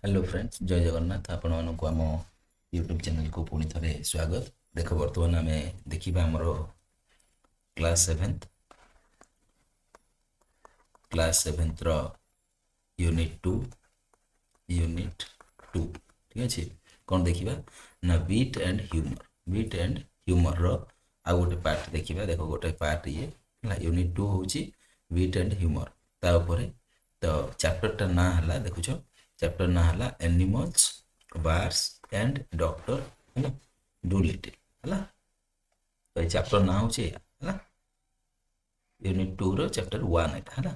Hello friends जय जगन्नाथ आपण मानक आम यूट्यूब चैनल को पुणी थे स्वागत। देख बर्तमान आम देखा आमर क्लास सेवेन्थ यूनिट टू ठीक अच्छे। कौन देखा ना बीट एंड ह्यूमर आउ गोटे पार्ट देखा। देख गोटे पार्ट ये यूनिट टू हूँ बीट एंड ह्यूमर तापर तो चैप्टर ना है देखुच चैप्टर ना है एनिमल्स बर्ड्स एंड डॉक्टर है डूलिटिल है। तो ये चैप्टर ना हूँ यूनिट टू रो चैप्टर वन है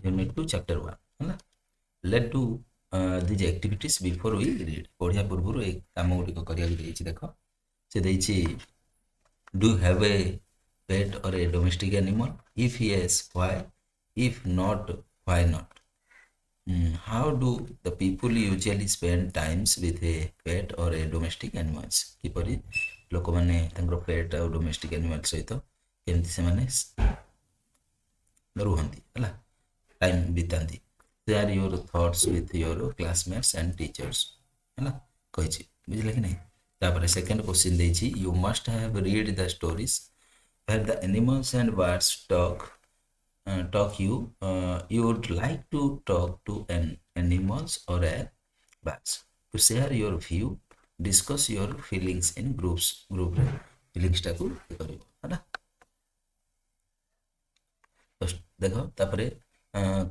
यूनिट टू चैप्टर वन है। Let do these activities before we read पढ़िया पूर्व एक कम गुड़िक कर देख से do have a pet or a domestic animal if yes why if not why not how do the people usually spend times with a pet or a domestic animals किपरि लोक माने तांकर पेट और डोमेस्टिक एनिमल सहित केमति से माने रुहंती हला time बितांती share your thoughts with your classmates and teachers हला कहिछि बुझले कि नहीं। तापर सेकंड क्वेश्चन देछि you must have read the stories where the animals and birds talk you would like to talk to an animals or a birds to share your view discuss your feelings in group रे feelings टा को करियो है तो देखो तापरे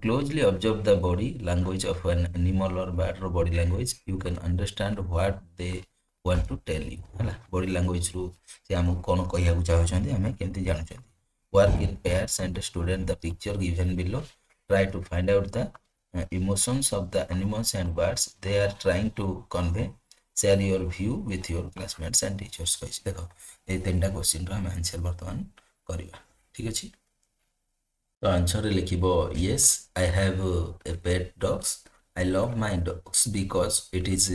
closely observe the body language of an animal or bird or body language you can understand what they want to tell you है body language रू से हम कोन कहिया को चाहछन हमें केमति जानछन। Work in pairs and student the picture given below. Try to find out the emotions of the animals and birds they are trying to convey. Share your view with your classmates and teachers. देखो ये तीनटा question रो हम answer वर्तमान करिया ठीक अछि। तो answer लिखिबो yes I have a pet dogs. I love my dogs because it is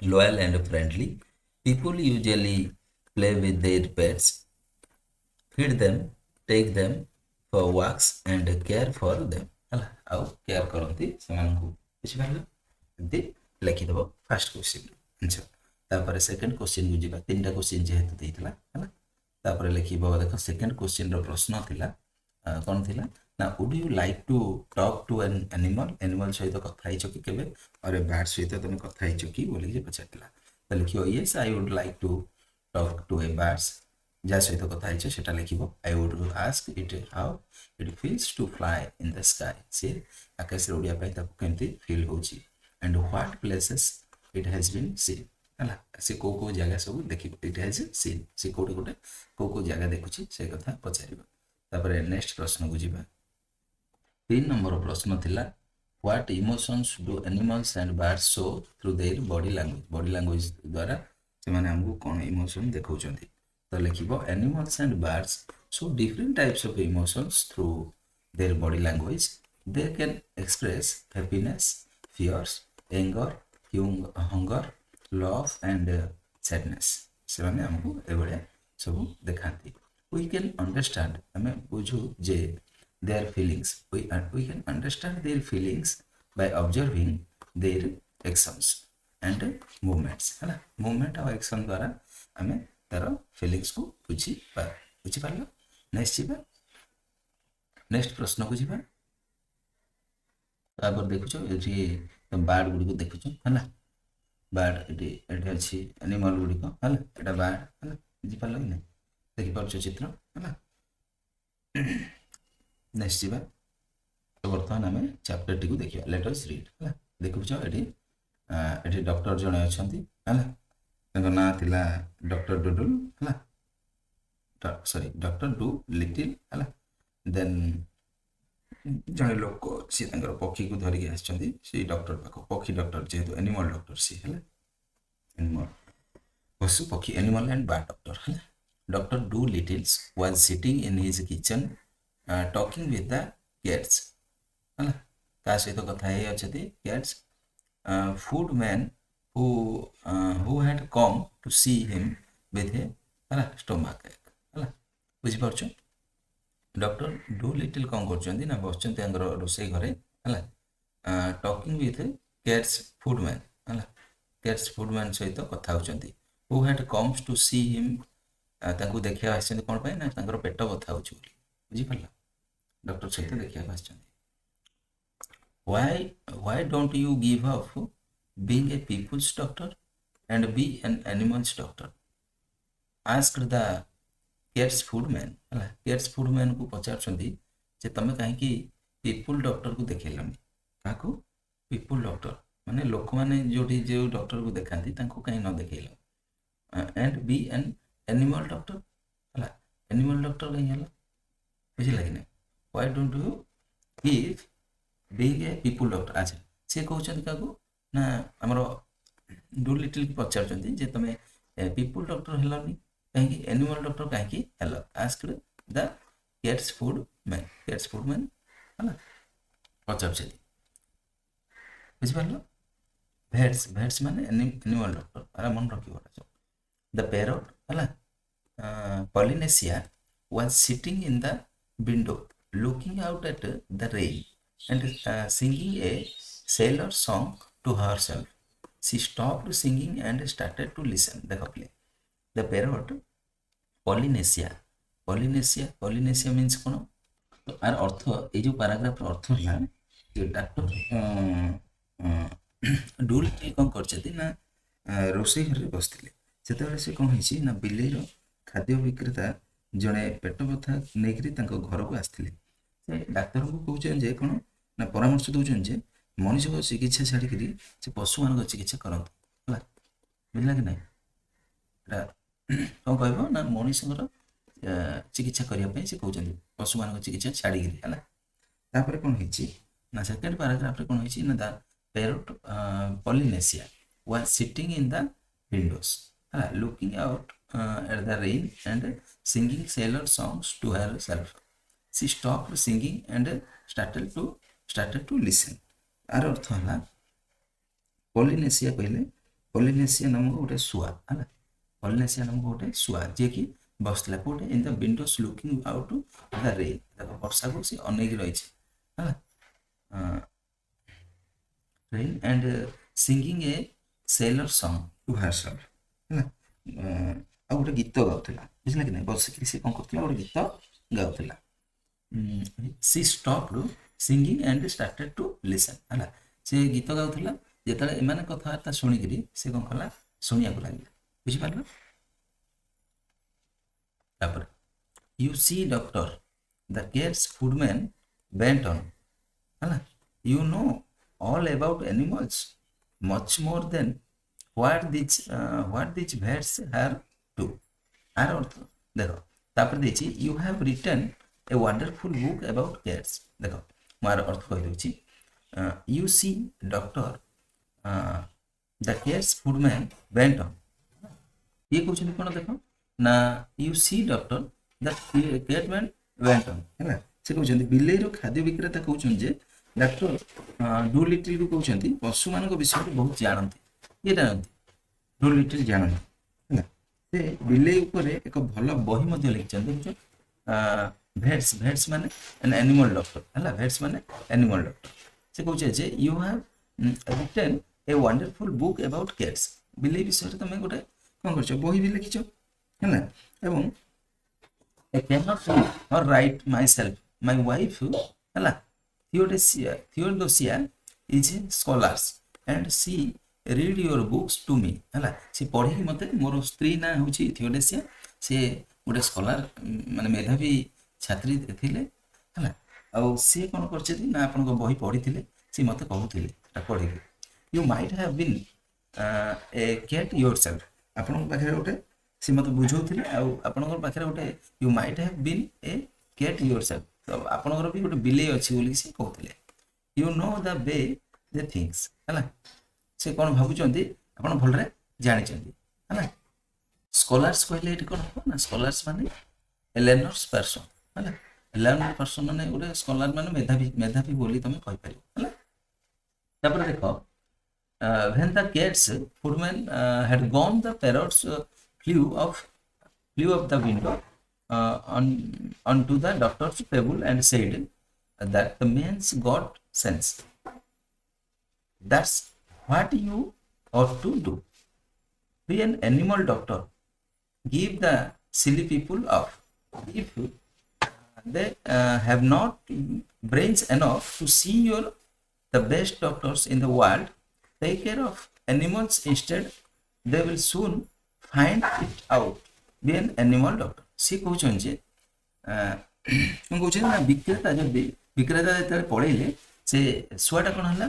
loyal and friendly. People usually play with their pets, feed them, take them for walks and care for them हला आउ care करंती समान को बुझि pilo एंती लिखि देबो first question answer. तापर second question को जिबा तीनटा क्वेश्चन जेहेतु देइतला हला तापर लिखिबो देखो सेकंड क्वेश्चन रो प्रश्न थिला कोन थिला ना would you like to talk to an animal सहित कथा हिचो कि केबे और बर्ड सहित तुम कथा हिचो कि बोली जे पछातिला तो लिखियो yes I would like to talk to a birds जा सहित कथा हिचो सेटा लिखिबो I would ask it how it feels to fly in the sky से आकाश रे उड़िया पई ताको केमती फील होची and what places it has been seen हला से को जगह सब देखिबो इट हैज सीन से कोटे कोटे को जगह देखुची से कथा पचारिबो। तापर नेक्स्ट प्रश्न को जिबा 3 नंबर प्रश्न थिला what emotions do animals and birds show through their body language द्वारा से माने हमको कोन इमोशन देखौचंती तो लिखिबो animals and birds show different types of emotions through their body language. They can express happiness, fears, anger, hunger, love and sadness. से माने हमको एबळे सब देखांती। We can understand हमें बुझू जे their feelings. We can understand their feelings by observing their actions and movements. है ना movement और action द्वारा हमें तार feelings को बुझी पारलो। नेक्स्ट प्रश्न को जीवा तापर देखुछो एठी बार्ड गुडी को देखुछो हला बार्ड एठी अछि एनिमल गुडी को हला एटा बार्ड हला बुझी पारलो कि नै देखि परछो चित्र हला नेक्स्ट जीवा तो वर्तमान हमें चैप्टर टी को देखिया लेट अस रीड हला देखुछो एठी डॉक्टर जणे अछंती हला तंग ना थिला डॉक्टर डुडुल हला सॉरी डॉक्टर डू लिटिल हला देन जने लोक सी तंगर पक्षी को धरि आछंती सी डॉक्टर पाको पक्षी डॉक्टर जेतु एनिमल डॉक्टर सी हला एनिमल पशु पक्षी एनिमल एंड बर्ड डॉक्टर हला doctor Dolittle's was sitting in his kitchen talking with the cats हला का सहित कथा हे अछती cats food man who had come to see him with a हला स्टोमक बुझी पारछो डॉक्टर डू लिटिल कौन करछंती ना बसचंती अंगर रोसई घरे हला टॉकिंग विथ କ୍ୟାଟ୍ସ ଫୁଡମ୍ୟାନ୍ ହେଲା କ୍ୟାଟ୍ସ ଫୁଡମ୍ୟାନ୍ ସହିତ କଥା ହେଉଛନ୍ତି ହୁ ହ୍ୟାଡ୍ କମ୍ସ ଟୁ ସି ହିମ୍ ତାଙ୍କୁ ଦେଖିବାକୁ ଆସିଛନ୍ତି କ'ଣ ପାଇଁ ନା ତାଙ୍କର ପେଟ ବଥା ହେଉଛି ବୋଲି ବୁଝିପାରିଲ ଡକ୍ଟର ସହିତ ଦେଖିବାକୁ ଆସିଛନ୍ତି why don't you give up being a people's doctor and be an animal's doctor asked the cats foodman ହେଲା cats foodman କୁ ପଚାରୁଛନ୍ତି ଯେ ତମେ କାହିଁକି ପିପୁଲ ଡକ୍ଟରକୁ ଦେଖେଇଲନି କାହାକୁ ପିପୁଲ ଡକ୍ଟର ମାନେ ଲୋକମାନେ ଯୋଉଠି ଯେଉଁ ଡକ୍ଟରକୁ ଦେଖାନ୍ତି ତାଙ୍କୁ କାହିଁ ନ ଦେଖେଇଲ and be an animal doctor ହେଲା animal doctor କାହିଁ ହେଲା ବୁଝିଲା କି ନାହିଁ why don't you give being a people doctor ଆଚ୍ଛା ସେ କହୁଛନ୍ତି କାହାକୁ ନା ଆମର ଡୁଲିଟିଲ୍ ପଚାରୁଛନ୍ତି ଯେ ତମେ ପିପୁଲ ଡକ୍ଟର ହେଲନି କାହିଁକି ଆନିମାଲ ଡକ୍ଟର କାହିଁକି ହେଲ ଆସ୍କଡ୍ ଦ କ୍ୟାଟ୍ସ ଫୁଡମ୍ୟାନ୍ ହେଲା ପଚାରୁଛନ୍ତି ବୁଝିପାରିଲ ଭେଟ୍ସ ମାନେ ଆନିମାଲ ଡକ୍ଟର ଆରେ ମନେ ରଖିବ ଦ ପ୍ୟାରଟ୍ ହେଲା Polynesia was sitting in the window looking out at the rain and singing a sailor song to herself. She stopped singing and started to listen. देखो play the parrot Polynesia means कौन तो are अर्थ ये जो paragraph अर्थ है ये doctor Dolittle कौन करछथि ना रोषेई घर रे बसथिले सेतेबेले से कौन होइछि ना बिलेर खाद्य विक्रेता जड़े पेट बथा नहीं घर को आसते से डाक्तर को कहते जे कौन ना परामर्श दौरान जे मनुष्य को चिकित्सा छाड़ी से पशु मान चिकित्सा करते बुझला कि नहीं कौन कह ना मनुष्य चिकित्सा करने से कहते पशु मान चिकित्सा छाड़ी कौन ना सेकेंड पैराग्राफ कौन ना the parrot Polynesia was sitting in the windows looking out at the rain and singing sailor songs to herself. She stopped singing and started to listen. आर अर्थ है Polynesia कहले Polynesia नाम गोटे शुआ है Polynesia नाम गोटे शुआ जे कि बसला कोटे in the windows looking out to the rain वर्षा को से अनेक रही है rain and singing a sailor song to herself है आ गोटे गीत गाउला बुझला कि नहीं बसिक से कौन कर गोटे गीत गाउला she stopped singing and started to listen है से गीत गाउला जिते एम कथबार्ता शुणिक से कौन कला शुणा लगे बुझिपार you see doctor the cares food man bent on है you know all about animals much more than what these vets have to आर अर्थ देखो तापर देछि you have written a wonderful book about cats देखो मार अर्थ कहि देछि you see doctor the cats foodman went on ये कहउछन कोन देखो ना you see doctor the catman went on हैला से कहउछन बिलेई रो खाद्य विक्रेता कहउछन जे डॉक्टर डुलिटल को कहउछन पशु मान को विषय बहुत जानती ये जानती डुलिटल जानती है से बिलेई ऊपर एक भल बही मध्य लिखिछन देखो भेट्स माने एन एनिमल डॉक्टर है भेट्स माने एनिमल डॉक्टर से कहउछे जे you have written a wonderful book about cats बिलेई विषय तुम गोटे कोन करछ बही भी लिखिछ है एवं I cannot read or write myself. My wife, है Theodosia is a scholar and she read your books to me. है सी पढ़ी मत मोर स्त्री ना हूँ थियोडेसिया से गोटे स्कॉलर माने मेधावी छात्री थिले है सी कौन कर आपण बही पढ़ी सी मत कहूले पढ़ी you might have been a cat yourself आपण पाखे गोटे सी मत बुझाऊे आपंकर पाखे गोटे you might have been a cat yourself तो आपंकर भी गोटे बिले अच्छी बोली सी कहते you know the way they things है से कौन भावुंट आप भलरे जानी है स्कॉलर्स कहले ये कौन हम ना स्कॉलर्स माने लर्नर्स पर्सन है लर्नर पर्सन माने गोटे स्कॉलर माने मेधावी बोली तुम कहीपर है देख when the cats foodman had gone the parrots flew off the window onto the doctor's table and said that the man's got sense. what you ought to do. Be an animal doctor. Give the silly people up. If they have not brains enough to see the best doctors in the world, take care of animals instead. They will soon find it out. Be an animal doctor. सी कहउछन जे हम कहउछन ना विक्रेता जेते पढेले से सुआटा कोन हला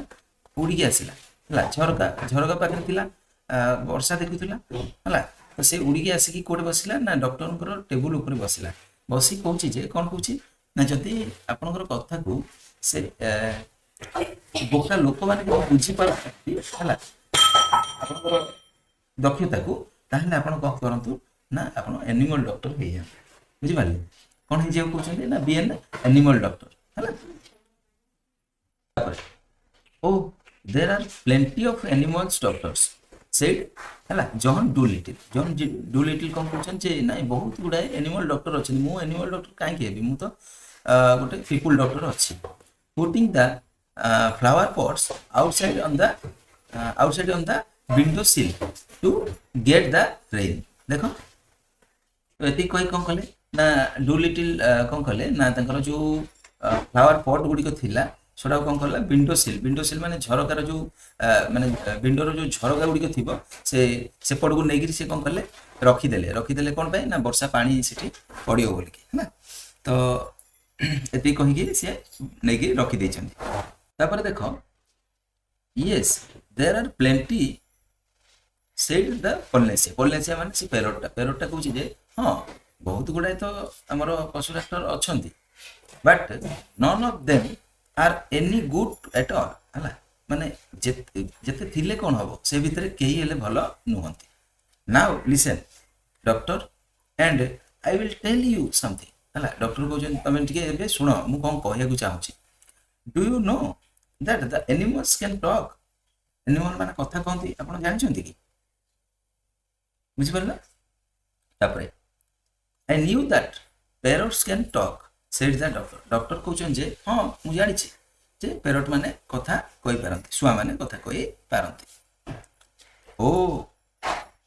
उड़ी आसिला हला झरका पाखरे थिला वर्षा देखुथिला हला तो से उड़ी आसिकी कोड बसिला ना डॉक्टर टेबुल ऊपर बसिला बसी कहउछि जे कोन कहउछि ना जति आपनकर कथा को से बोका लोक माने बुझी पार हला आपनकर दक्षता को ताहले आपन कह करंतु ना आपन एनिमल डॉक्टर हे जा बुझि पाले कोन हे जे कहउछन ना बी एन एनिमल डॉक्टर हला oh there are plenty of animals doctors said हला जॉन डूलिटिल कोन कहउछन जे ना बहुत गुडा एनिमल डॉक्टर अछन मु एनिमल डॉक्टर काहे के मु तो गोटे पीपल डॉक्टर अछि putting the flower pots outside on the window sill to get the rain. देखो एति कोई कोन कले ना डूलिटिल कोन कले ना तंकर जो फ्लावर पॉट गुडी को थिला छोडा कोन कला विंडो सिल माने झरकार जो माने विंडोर जो झरका गुडी को थिबो से पड को नेगिरी से कोन कले रखी देले कोन पाए ना वर्षा पानी सिटी पडियो बोल के है ना तो एति कहि के से नेगी रखी दै छथि तापर देखो yes there are plenty said the pollination माने से पेरोटा कहू जे हां बहुत गुडा तो हमर पशु doctor अछंती but none of them are any good at all हला माने जते थिले कोन हबो से भितरे केही हेले भलो नुहंती now listen doctor and I will tell you something हला डॉक्टर कहू जे तमे ठीक एबे सुनो मु कोन कहया को चाहूची do you know that the animals can talk animal माने कथा कहंती आपण जानि छंती कि बुझि परला तापरे I knew that parrots can talk said the doctor कहउछन जे हां मु जानि छी जे पैरट माने कथा कहि पारंती सुआ माने कथा कहि पारंती oh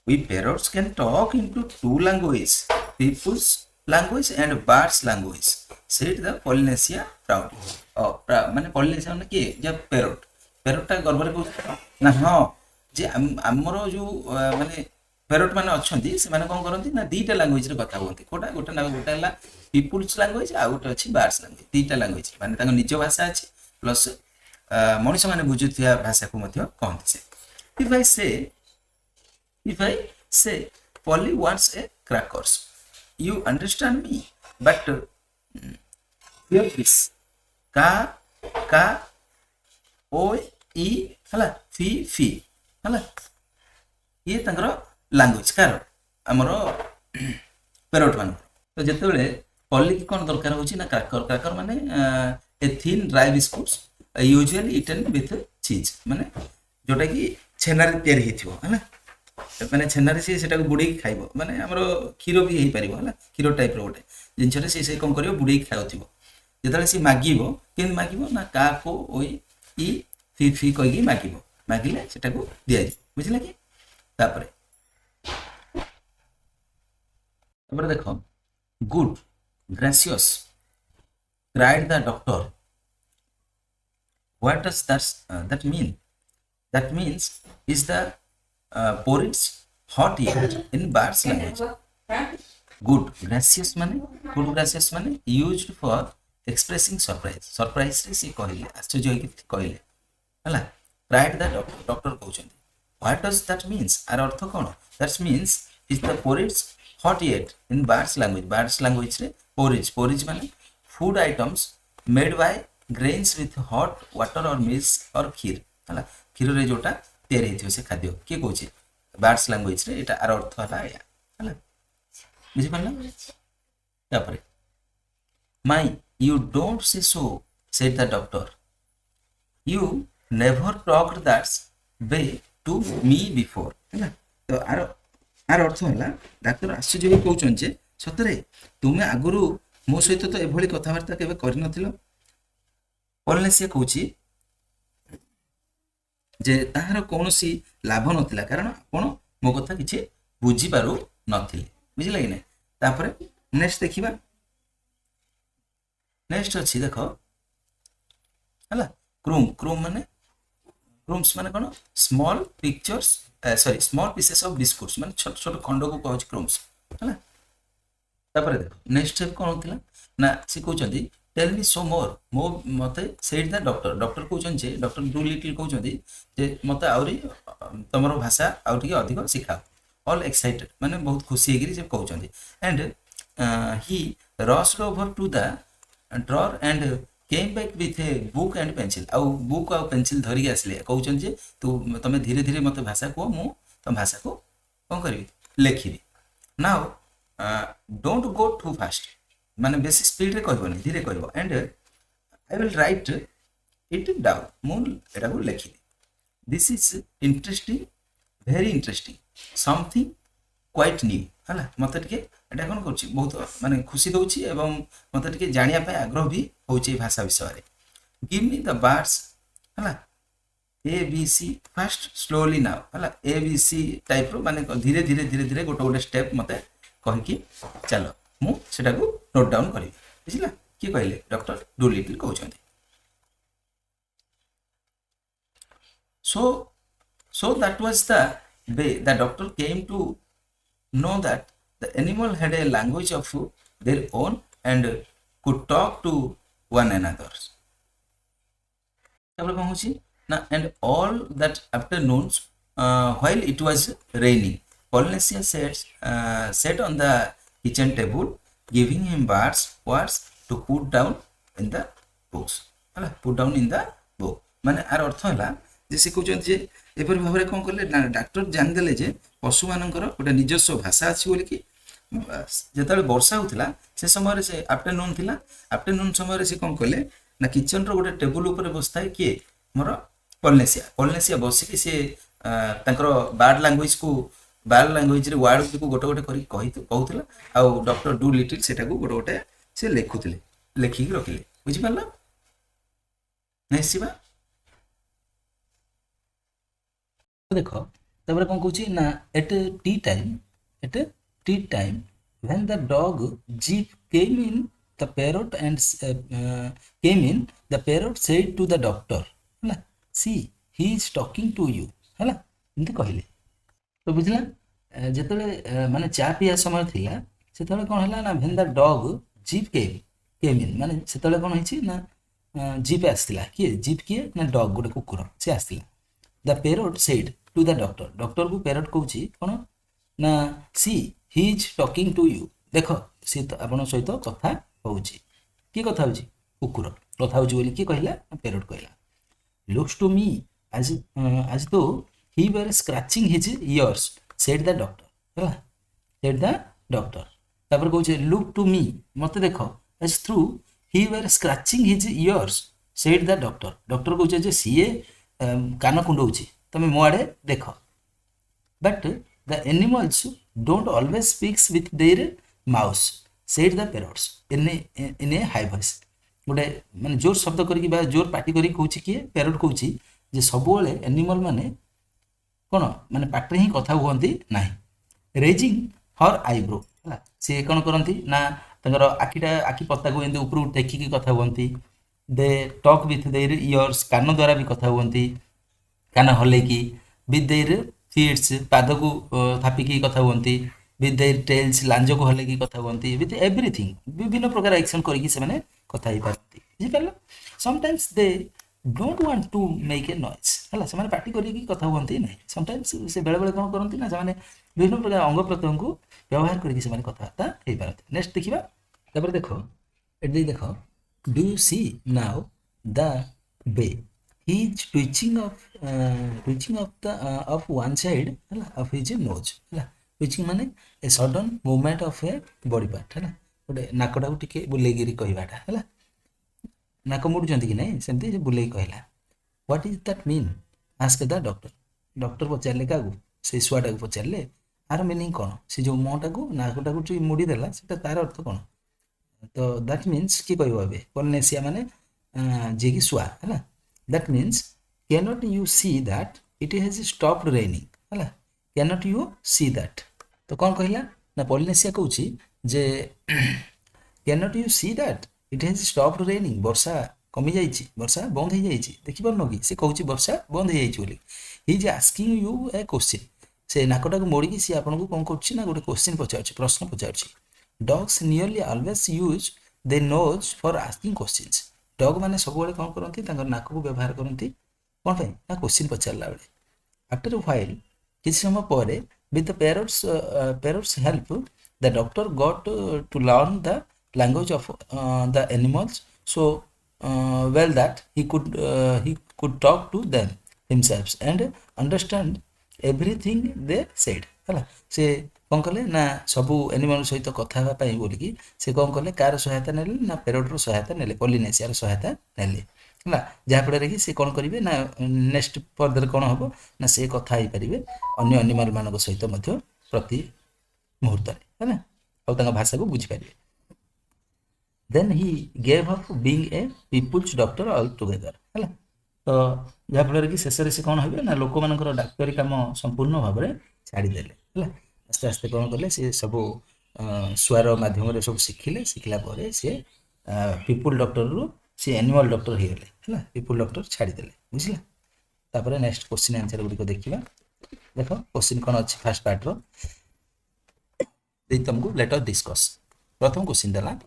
we parrots can talk into two languages people's language and birds language said the Polynesia proudly माने Polynesia माने के जब पैरटटा गर्वरे कहू ना हां जे हमरो जो माने पैरट माने अछंती से माने कोन करंती ना दीटा लैंग्वेज रे कथा होंती कोटा गोटा ना गोटा हला पीपल्स लैंग्वेज आ गोटा अछि बर्ड्स लैंग्वेज दीटा लैंग्वेज माने ताको निज भाषा अछि प्लस मनुष्य माने बुझुथिया भाषा को मध्य कहंती से if I say Polly wants a crackers you understand me but hear this ka ओ ई हला फी हला ये तंगर लैंग्वेज कार हमरो पैरट मान तो जते बेले पल्ली की कोन दरकार होची ना क्रैकर माने a thin dry biscuits usually eaten with चीज माने जोटा की छेनारे तयार हिथिबो हला माने छेनारे से सेटा को बुडी खाइबो माने हमरो खीरो भी हेई परिबो हला खीरो टाइप रो गोटे जिनछरे से कोन करियो बुडी खाउथिबो जेतले से मागिबो केन मागिबो ना का को ओई ई फी कहि मागिले सेटा को दिया बुझिला कि तापरे देखो good gracious cried the doctor what does that mean that means is the porridge hot yet in birds language good gracious माने used for expressing surprise रे से कहले आश्चर्य होई कहले हला cried the doctor कहउछन what does that means आर अर्थ कोन that means is the porridge hot yet in birds language रे porridge माने food items made by grains with hot water or milk or kheer हला खीर रे जोटा तयार हेथियो से खाद्य के कहउछि birds language रे एटा आर अर्थ हला हला बुझि पड़ला तापरे my you don't say so said the doctor you never talked that way to me before हला तो आर अर्थ हला डॉक्टर आश्चर्य होई कहउछन जे सतरे तुमे आगुरु मो सहित तो एभली कथावार्ता केबे करि नथिलो पॉलिनेसिया कहउछि जे ताହାର कौनसी लाभ नथिला कारण आपण मो कथा किछि बुझी पारु नथिले बुझिला कि नै तापर नेक्स्ट देखिबा नेक्स्ट अछि देखो हला क्रूम माने क्रूम्स माने कोन small pictures sorry small pieces of biscuits माने छोट छोट खंड को कहछ क्रूम्स हला तापर देखो नेक्स्ट स्टेप कोन होतिला ना से कहउछंती टेल मी सो मोर मो मते सेड द डॉक्टर कहउछन जे डॉक्टर डू लिटिल कहउछंती जे मते आउरी तमरो भाषा आउरी के अधिक सिखा ऑल एक्साइटेड माने बहुत खुशी हेगिरी जे कहउछंती and he rushed over to the drawer and came back with a book and pencil आउ बुक आउ पेंसिल धरिक आसले कहउछन जे तू तमे धीरे धीरे मते भाषा को मु तम भाषा को कोन करबी लेखिबी now don't go too fast माने बेसी स्पीड रे कहबो नहीं धीरे कहबो and I will write it down मु एटा को लेखि this is interesting very interesting something quite new हला मते टिके एटा कोन करछि बहुत माने खुशी दोछि एवं मते टिके जानिया पय आग्रह भी होछि भाषा विषय रे गिव मी द वर्ड्स हला A B C fast slowly now हला ए बी सी टाइप रो माने धीरे धीरे धीरे धीरे गोटे गोटे स्टेप मते कहि कि चलो मु सेटा को नोट डाउन करी बुझिला कि कहले डॉक्टर डुलिटल कहउछंती so that was the way the doctor came to know that the animal had a language of their own and could talk to one another तापर कोन होछि ना and all that afternoons while it was raining Polynesia sat on the kitchen table giving him words to put down in the books हला put down in the book माने are अर्थ हला जे से कहउछन जे एपर भाबरे कोन करले doctor जान देले जे पशु मानकर गोटे निजस्व भाषा अछि बोली कि जेतले वर्षा होतिला से समय रे से आफ्टरनून थिला आफ्टरनून समय रे से कोन करले ना किचन रो गोटे टेबल ऊपर बसताय के मोर पोलिनेशिया बसी कि से तांकर बार्ड लैंग्वेज रे वर्ड को गोटे गोटे करी कहउतिला आ डॉक्टर डू लिटिल सेटा को गोटे गोटे से लेखुतिले लेखि कि रखिले बुझि पाला नेसिबा देखो तबरे कोन कहउची ना at T time when the dog jeep came in the parrot and the parrot said to the doctor हला see he is talking to you हला इनते कहले तो बुझला जेतले माने चा पिया समय थिला सेतले कोन हला ना when the dog jeep came in माने सेतले कोन हिची ना जीप आस्तिला कि जीप किए ना डॉग गोटे कुकुर से आस्तिला the parrot said to the doctor को parrot कहउची कोन ना सी he is talking to you देखो से तो आपण सहित कथा होउची की कथा होउची कुकुर कथा होउची बोली की कहला parrot कहला looks to me as though he were scratching his ears said the doctor हला said the doctor तापर कहउची look to me मते देखो as through he were scratching his ears said the doctor कहउची जे सीए कान कुंडौची तमे मोआडे देखो but the animals don't always speaks with their mouths said the parrots in a high voice गोटे माने जोर शब्द करी बा जोर पार्टी करी कहउची कि पैरट कहउची जे सबोले एनिमल माने कोन माने पाटरे ही कथा हुअंती नाही रेजिंग हर आईब्रो हला से कोन करंती ना तंगर आखी पत्ता को एंदे ऊपर टेकी की कथा हुअंती they talk with their ears कान द्वारा भी कथा हुअंती कान हले की विथ देयर फीट्स पाद को थापी की कथा हुअंती विथ देयर टेल्स लांजो को हले की कथा हुअंती विथ एवरीथिंग विभिन्न प्रकार एक्शन करी कि से माने कथा ही पाती जी पल्ला sometimes they don't want to make a noise हला से माने पार्टी करी की कथा हुअंती नहीं समटाइम्स से बेले बेले कोन करंती ना से माने विभिन्न प्रकार अंग प्रत्यंग को व्यवहार करी कि से माने कथा हे पारती नेक्स्ट देखिबा तबर देखो एडी देखो do you see now the way he is twitching of one side of his nose twitching माने a sudden movement of a body part है गोटे नाकटा को टिके बुले गिरी कहबाटा है नाक मुड़ जंती कि नहीं सेमती बुले कहला what is that mean ask the doctor पचारले कागु से सुआटा को पचारले आर मीनिंग कोन से जो मोटा को नाकटा को टिके मुड़ी देला सेटा तार अर्थ कोन तो दैट मीन्स की कहबो बे पोलिनेशिया माने जे की सुआ है that means cannot you see that it has stopped raining ହେଲା cannot you see that तो कौन कहला ना पॉलिनेसिया कहूची जे cannot you see that it has stopped raining वर्षा कमी जाइछि वर्षा बंद हो जाइछि देखि परनो कि से कहूची वर्षा बंद हो जाइछि बोली he is asking U A question से नाकटा को मोड़ी कि से आपन को कोन करछि ना गोटे क्वेश्चन पचारछि प्रश्न पचारछि dogs nearly always use their nose for asking questions dog माने सब बेले कोन करंती तांकर नाक को व्यवहार करंती कोन पे ना क्वेश्चन पचारला बेले आफ्टर अ व्हाइल किछ समय परे with the parrots help the doctor got to learn the language of the animals so well that he could talk to them himself and understand everything they said हला से कोन कले ना सबु animal सहित कथा हेबा पई बोली कि से कोन कले कार सहायता नेले ना पेरोट रो सहायता नेले पॉलिनेसिया रो सहायता नेले हला जा पड़े कि से कोन करिवे ना नेक्स्ट फर्दर कोन हबो ना से कथा ही परिबे अन्य एनिमल मानको सहित मध्ये प्रति मुहूर्त रे हला आ तांगा भाषा को बुझी परिबे then he gave up being a people's doctor altogether हला तो जा पड़े कि शेष रे से कोन हबे ना लोक मानकर डाक्टरी काम संपूर्ण भाव रे छाडी देले हला आस्ते आस्ते कोन करले से सब स्वर माध्यम रे सब शिखिले शिखला परे से पीपल डॉक्टर रु से एनिमल डॉक्टर हे गेले हला पीपल डॉक्टर छाडी देले बुझिला तापर नेक्स्ट क्वेश्चन आंसर गुडी को देखिबा देखो क्वेश्चन कोन अछि फर्स्ट पार्ट रो दे तुमको लेट अस डिस्कस प्रथम क्वेश्चन दला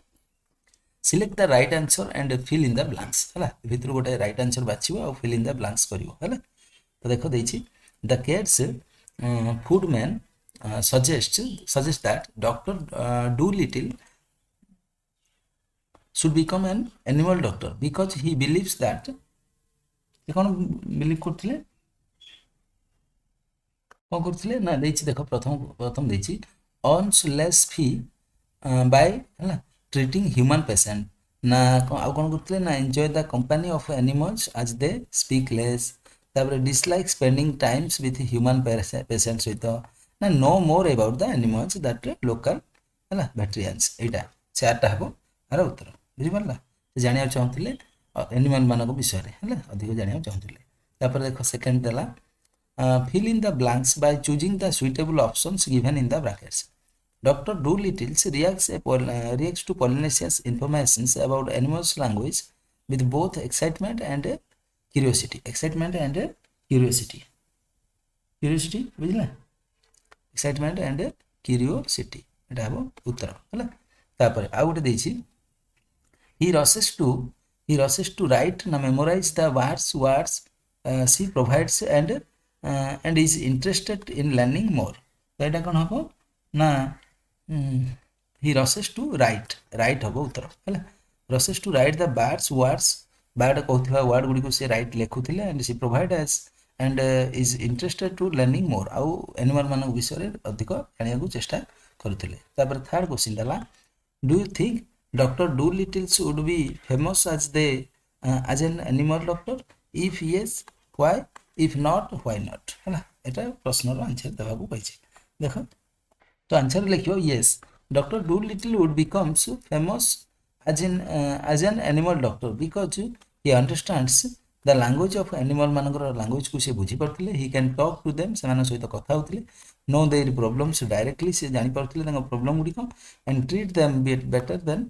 select the right answer and fill in the blanks हला भितर गोटे राइट आंसर बाछिबो आ फिल इन द ब्लैंक्स करिवो हला तो देखो देछि the cat's food man suggests that Dr. Dolittle should become an animal doctor because he believes that कौन बिलीव करथिले कौन करथिले ना देछि देखो प्रथम देछि earns less fee by हला treating human patient ना आ कौन करथिले ना enjoy the company of animals as they speak less तापर dislike spending times with human patients with ना know more about the animals that local हला veterinarians एटा चारटा हबो are उत्तर बुझि परला जानिया चाहथिले एनिमल मानक विषय रे हला अधिक जानिया चाहथिले तापर देखो सेकंड देला fill in the blanks by choosing the suitable options given in the brackets Dr. Dolittle reacts to Polynesia's informations about animals language with both excitement and curiosity बुझला excitement and curiosity एटा हबो उत्तर हला तापर आ गोटे देछि he rushes to write na memorize the words she provides and is interested in learning more तो एटा कोन हबो ना he rushes to write हबो उत्तर हला rushes to write the words बाड कहथिबा वर्ड गुडी को से राइट लेखुथिले and she provides and is interested to learning more आउ एनिमल मानक विषय रे अधिक जानिया को चेष्टा करथिले तापर थर्ड क्वेश्चन दला do you think doctor Dolittle should be famous as an animal doctor if yes why if not why not हला एटा प्रश्न रो आंसर देबा को पाइछि देखो तो आंसर लिखियो yes doctor Doolittle would becomes famous as an animal doctor because he understands the language of animal manଙ୍କର language को से बुझी परथिले he can talk to them सेमान सहित कथा होथिले know their problems directly से जानि परथिले तांको प्रॉब्लम गुडी को and treat them better than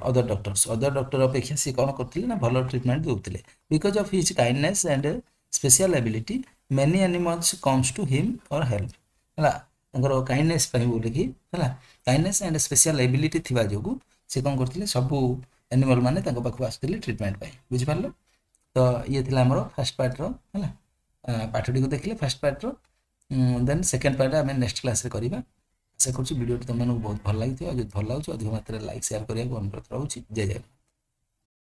other doctor अपेक्षा से कोन करथिले ना भलो treatment देउथिले because of his kindness and special ability many animals comes to him for help हला तांकर काइंडनेस पई बोले कि हला काइंडनेस एंड स्पेशल एबिलिटी थिबा जोगु से कौन करथिले सब एनिमल माने तांको पाखु आस्थिले ट्रीटमेंट पाई बुझि पारलो तो ये थिला हमरो फर्स्ट पार्ट रो हला पाठडी को देखले फर्स्ट पार्ट रो देन सेकंड पार्ट हम नेक्स्ट क्लास रे करिबा आशा करछु वीडियो तुम मानको बहुत भल लागिथि आ जे भल लागछु अधिक मात्रा लाइक शेयर करिया को अनुरोध रहउछि जय जय।